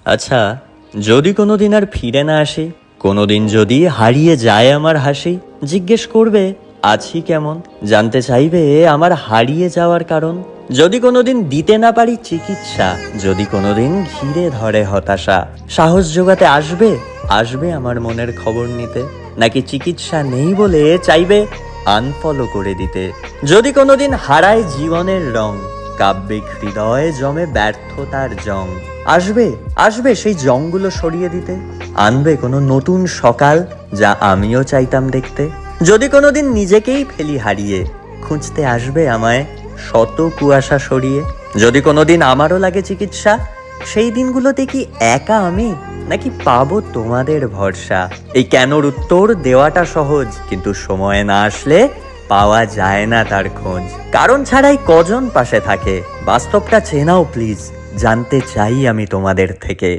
আচ্ছা, যদি কোনোদিন আর ফিরে না আসি, কোনোদিন যদি হারিয়ে যায় আমার হাসি, জিজ্ঞেস করবে আছি কেমন, জানতে চাইবে আমার হারিয়ে যাওয়ার কারণ। যদি কোনোদিন দিতে না পারি চিকিৎসা, যদি কোনোদিন ঘিরে ধরে হতাশা, সাহস জোগাতে আসবে, আসবে আমার মনের খবর নিতে, নাকি চিকিৎসা নেই বলে চাইবে আনফলো করে দিতে। যদি কোনোদিন হারায় জীবনের রং, কাব্যিক হৃদয়ে জমে ব্যর্থতার জং, আসবে আসবে সেই জংগুলো সরিয়ে দিতে, আনবে কোনো নতুন সকাল যা আমিও চাইতাম দেখতে। যদি কোনোদিন নিজেকেই ফেলি হারিয়ে, খুঁজতে আসবে আমায় শত কুয়াশা সরিয়ে। যদি কোনোদিন আমারও লাগে চিকিৎসা, সেই দিনগুলোতে কি একা আমি, নাকি পাবো তোমাদের ভরসা? এই কেনর উত্তর দেওয়াটা সহজ, কিন্তু সময় না আসলে পাওয়া যায় না তার খোঁজ। কারণ ছাড়াই কজন পাশে থাকে, বাস্তবটা চেনাও প্লিজ, জানতে চাই আমি তোমাদের থেকে।